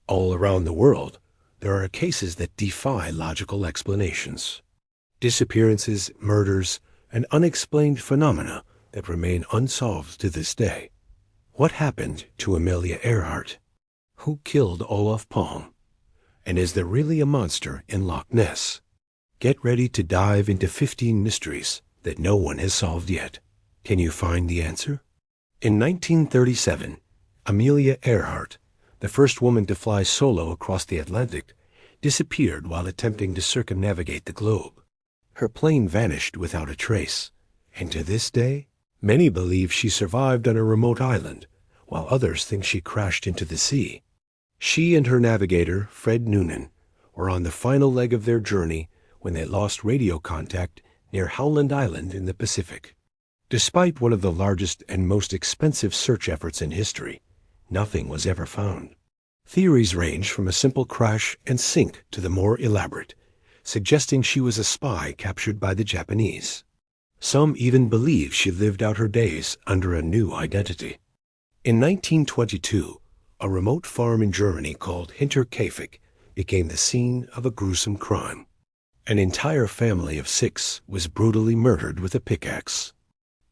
All around the world, there are cases that defy logical explanations. Disappearances, murders, and unexplained phenomena that remain unsolved to this day. What happened to Amelia Earhart? Who killed Olof Palme? And is there really a monster in Loch Ness? Get ready to dive into 15 mysteries that no one has solved yet. Can you find the answer? In 1937, Amelia Earhart, the first woman to fly solo across the Atlantic, disappeared while attempting to circumnavigate the globe. Her plane vanished without a trace, and to this day, many believe she survived on a remote island, while others think she crashed into the sea. She and her navigator, Fred Noonan, were on the final leg of their journey when they lost radio contact near Howland Island in the Pacific. Despite one of the largest and most expensive search efforts in history, nothing was ever found. Theories range from a simple crash and sink to the more elaborate, suggesting she was a spy captured by the Japanese. Some even believe she lived out her days under a new identity. In 1922, a remote farm in Germany called Hinterkaifeck became the scene of a gruesome crime. An entire family of 6 was brutally murdered with a pickaxe.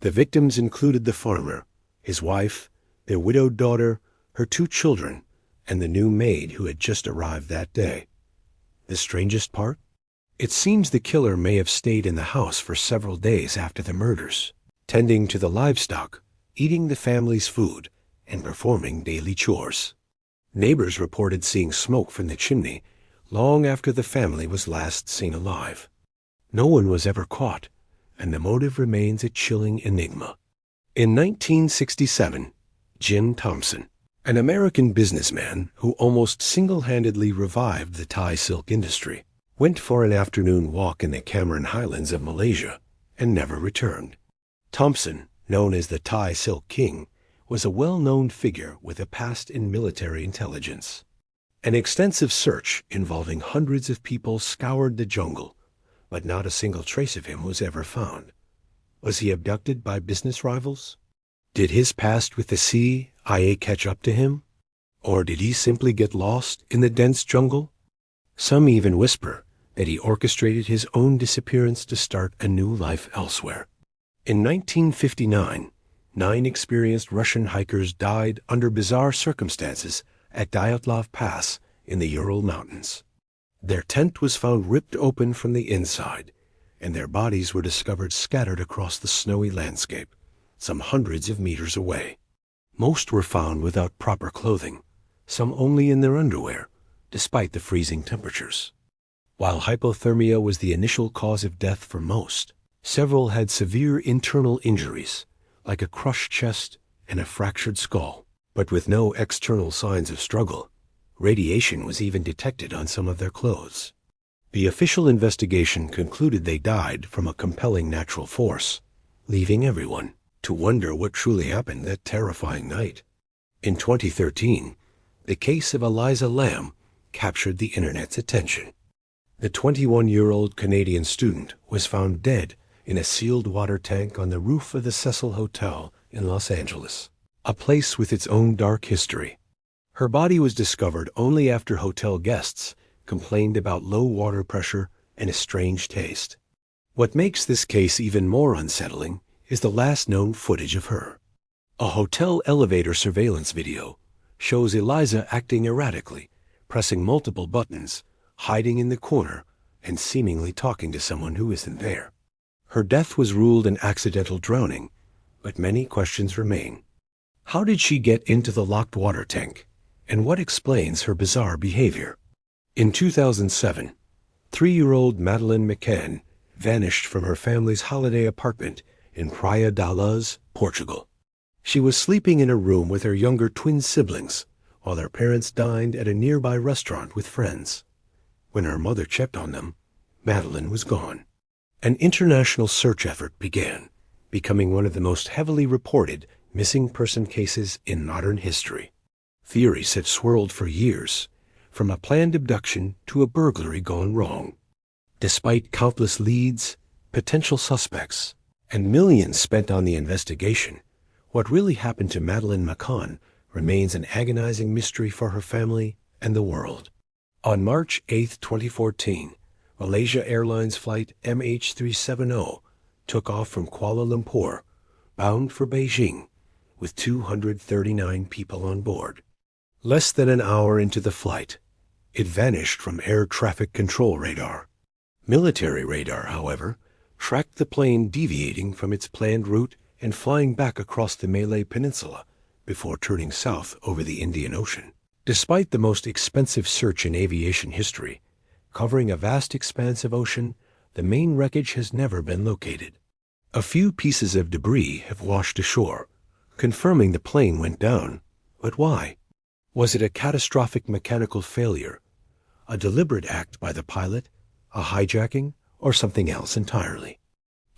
The victims included the farmer, his wife, their widowed daughter, her 2 children, and the new maid who had just arrived that day. The strangest part? It seems the killer may have stayed in the house for several days after the murders, tending to the livestock, eating the family's food, and performing daily chores. Neighbors reported seeing smoke from the chimney long after the family was last seen alive. No one was ever caught, and the motive remains a chilling enigma. In 1967, Jim Thompson, an American businessman who almost single-handedly revived the Thai silk industry, went for an afternoon walk in the Cameron Highlands of Malaysia and never returned. Thompson, known as the Thai Silk King, was a well-known figure with a past in military intelligence. An extensive search involving hundreds of people scoured the jungle, but not a single trace of him was ever found. Was he abducted by business rivals? Did his past with the CIA catch up to him? Or did he simply get lost in the dense jungle? Some even whisper that he orchestrated his own disappearance to start a new life elsewhere. In 1959, 9 experienced Russian hikers died under bizarre circumstances at Dyatlov Pass in the Ural Mountains. Their tent was found ripped open from the inside, and their bodies were discovered scattered across the snowy landscape, some hundreds of meters away. Most were found without proper clothing, some only in their underwear, despite the freezing temperatures. While hypothermia was the initial cause of death for most, several had severe internal injuries, like a crushed chest and a fractured skull, but with no external signs of struggle. Radiation was even detected on some of their clothes. The official investigation concluded they died from a compelling natural force, leaving everyone to wonder what truly happened that terrifying night. In 2013, the case of Elisa Lam captured the internet's attention. The 21-year-old Canadian student was found dead in a sealed water tank on the roof of the Cecil Hotel in Los Angeles, a place with its own dark history. Her body was discovered only after hotel guests complained about low water pressure and a strange taste. What makes this case even more unsettling is the last known footage of her. A hotel elevator surveillance video shows Elisa acting erratically, pressing multiple buttons, hiding in the corner, and seemingly talking to someone who isn't there. Her death was ruled an accidental drowning, but many questions remain. How did she get into the locked water tank, and what explains her bizarre behavior? In 2007, 3-year-old Madeleine McCann vanished from her family's holiday apartment in Praia da Luz, Portugal. She was sleeping in a room with her younger twin siblings while their parents dined at a nearby restaurant with friends. When her mother checked on them, Madeleine was gone. An international search effort began, becoming one of the most heavily reported missing person cases in modern history. Theories have swirled for years, from a planned abduction to a burglary gone wrong. Despite countless leads, potential suspects, and millions spent on the investigation, what really happened to Madeleine McCann remains an agonizing mystery for her family and the world. On March 8, 2014, Malaysia Airlines flight MH370 took off from Kuala Lumpur, bound for Beijing, with 239 people on board. Less than an hour into the flight, it vanished from air traffic control radar. Military radar, however, tracked the plane deviating from its planned route and flying back across the Malay Peninsula before turning south over the Indian Ocean. Despite the most expensive search in aviation history, covering a vast expanse of ocean, the main wreckage has never been located. A few pieces of debris have washed ashore, confirming the plane went down. But why? Was it a catastrophic mechanical failure, a deliberate act by the pilot, a hijacking, or something else entirely?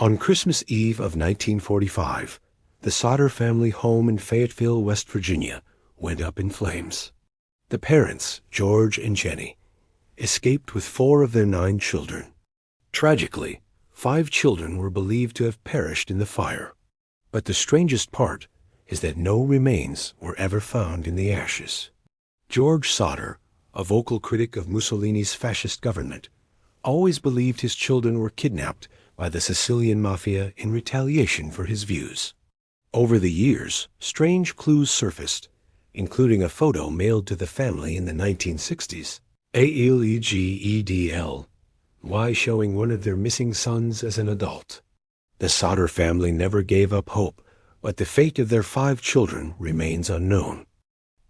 On Christmas Eve of 1945, the Sodder family home in Fayetteville, West Virginia, went up in flames. The parents, George and Jenny, escaped with 4 of their 9 children. Tragically, 5 children were believed to have perished in the fire. But the strangest part is that no remains were ever found in the ashes. George Sodder, a vocal critic of Mussolini's fascist government, always believed his children were kidnapped by the Sicilian mafia in retaliation for his views. Over the years, strange clues surfaced, including a photo mailed to the family in the 1960s, ALEGEDL, showing one of their missing sons as an adult. The Sodder family never gave up hope, but the fate of their 5 children remains unknown.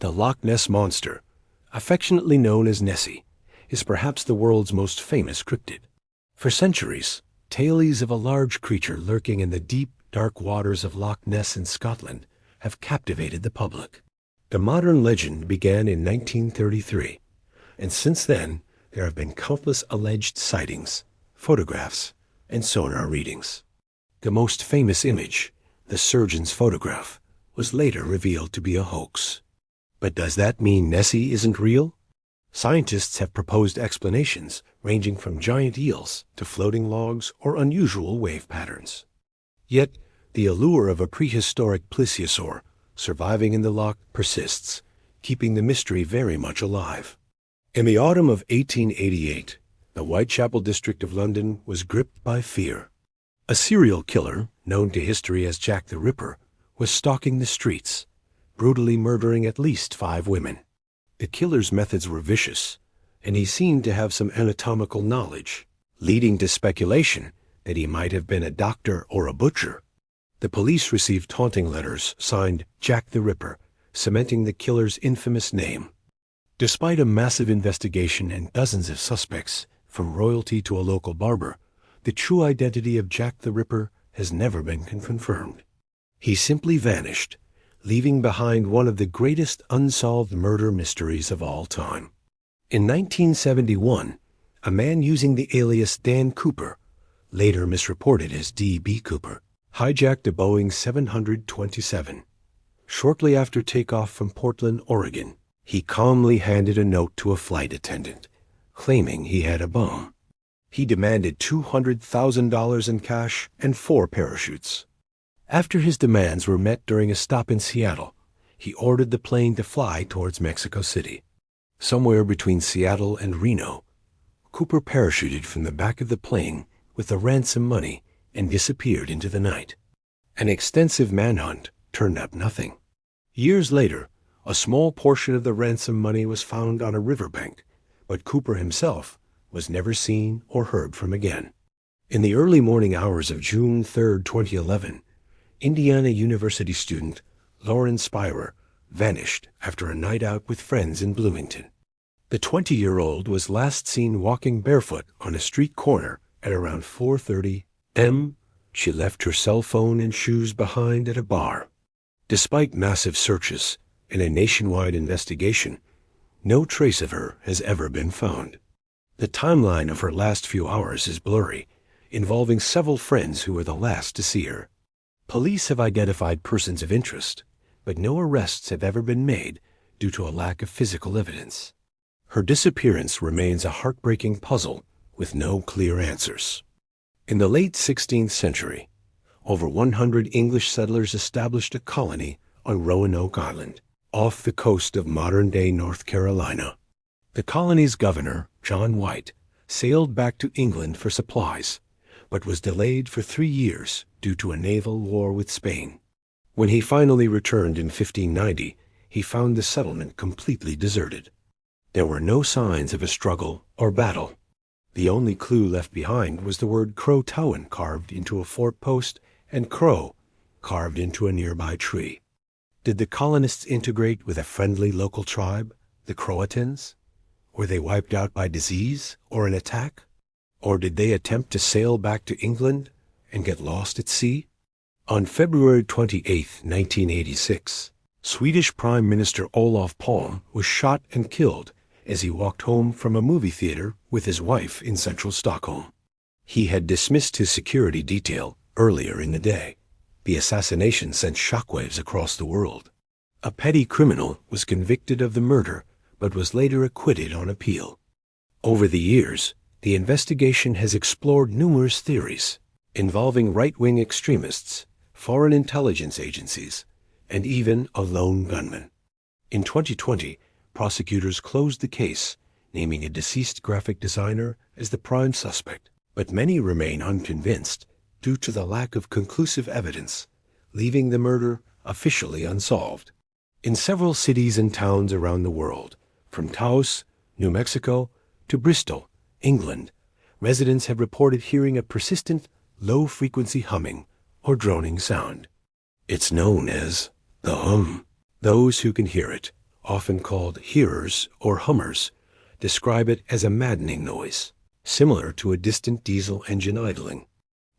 The Loch Ness Monster, affectionately known as Nessie, is perhaps the world's most famous cryptid. For centuries, tales of a large creature lurking in the deep, dark waters of Loch Ness in Scotland have captivated the public. The modern legend began in 1933, and since then there have been countless alleged sightings, photographs, and sonar readings. The most famous image, the surgeon's photograph, was later revealed to be a hoax. But does that mean Nessie isn't real? Scientists have proposed explanations ranging from giant eels to floating logs or unusual wave patterns. Yet, the allure of a prehistoric plesiosaur surviving in the loch persists, keeping the mystery very much alive. In the autumn of 1888, the Whitechapel district of London was gripped by fear. A serial killer, known to history as Jack the Ripper, was stalking the streets, brutally murdering at least 5 women. The killer's methods were vicious, and he seemed to have some anatomical knowledge, leading to speculation that he might have been a doctor or a butcher. The police received taunting letters signed Jack the Ripper, cementing the killer's infamous name. Despite a massive investigation and dozens of suspects, from royalty to a local barber, the true identity of Jack the Ripper has never been confirmed. He simply vanished, leaving behind one of the greatest unsolved murder mysteries of all time. In 1971, a man using the alias Dan Cooper, later misreported as D.B. Cooper, hijacked a Boeing 727. Shortly after takeoff from Portland, Oregon, he calmly handed a note to a flight attendant, claiming he had a bomb. He demanded $200,000 in cash and 4 parachutes. After his demands were met during a stop in Seattle, he ordered the plane to fly towards Mexico City. Somewhere between Seattle and Reno, Cooper parachuted from the back of the plane with the ransom money and disappeared into the night. An extensive manhunt turned up nothing. Years later, a small portion of the ransom money was found on a riverbank, but Cooper himself was never seen or heard from again. In the early morning hours of June 3, 2011, Indiana University student Lauren Spirer vanished after a night out with friends in Bloomington. The 20-year-old was last seen walking barefoot on a street corner at around 4:30 a.m. She left her cell phone and shoes behind at a bar. Despite massive searches and a nationwide investigation, no trace of her has ever been found. The timeline of her last few hours is blurry, involving several friends who were the last to see her. Police have identified persons of interest, but no arrests have ever been made due to a lack of physical evidence. Her disappearance remains a heartbreaking puzzle with no clear answers. In the late 16th century, over 100 English settlers established a colony on Roanoke Island, off the coast of modern-day North Carolina. The colony's governor, John White, sailed back to England for supplies, but was delayed for 3 years due to a naval war with Spain. When he finally returned in 1590, he found the settlement completely deserted. There were no signs of a struggle or battle. The only clue left behind was the word Croatoan carved into a fort post and crow carved into a nearby tree. Did the colonists integrate with a friendly local tribe, the Croatans? Were they wiped out by disease or an attack? Or did they attempt to sail back to England and get lost at sea? On February 28, 1986, Swedish Prime Minister Olof Palme was shot and killed as he walked home from a movie theater with his wife in central Stockholm. He had dismissed his security detail earlier in the day. The assassination sent shockwaves across the world. A petty criminal was convicted of the murder but was later acquitted on appeal. Over the years, the investigation has explored numerous theories involving right-wing extremists, foreign intelligence agencies, and even a lone gunman. In 2020, prosecutors closed the case, naming a deceased graphic designer as the prime suspect, but many remain unconvinced due to the lack of conclusive evidence, leaving the murder officially unsolved. In several cities and towns around the world, from Taos, New Mexico, to Bristol, England, residents have reported hearing a persistent, low-frequency humming or droning sound. It's known as the hum. Those who can hear it, often called hearers or hummers, describe it as a maddening noise, similar to a distant diesel engine idling.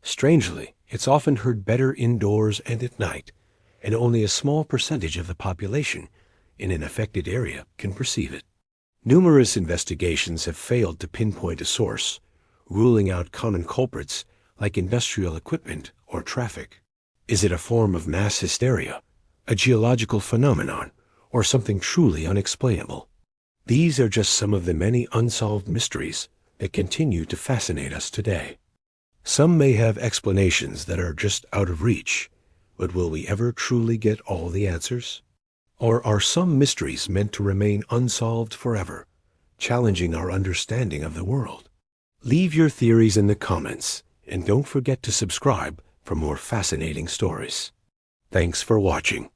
Strangely, it's often heard better indoors and at night, and only a small percentage of the population in an affected area can perceive it. Numerous investigations have failed to pinpoint a source, ruling out common culprits like industrial equipment or traffic. Is it a form of mass hysteria, a geological phenomenon, or something truly unexplainable? These are just some of the many unsolved mysteries that continue to fascinate us today. Some may have explanations that are just out of reach, but will we ever truly get all the answers? Or are some mysteries meant to remain unsolved forever, challenging our understanding of the world? Leave your theories in the comments, and don't forget to subscribe for more fascinating stories. Thanks for watching.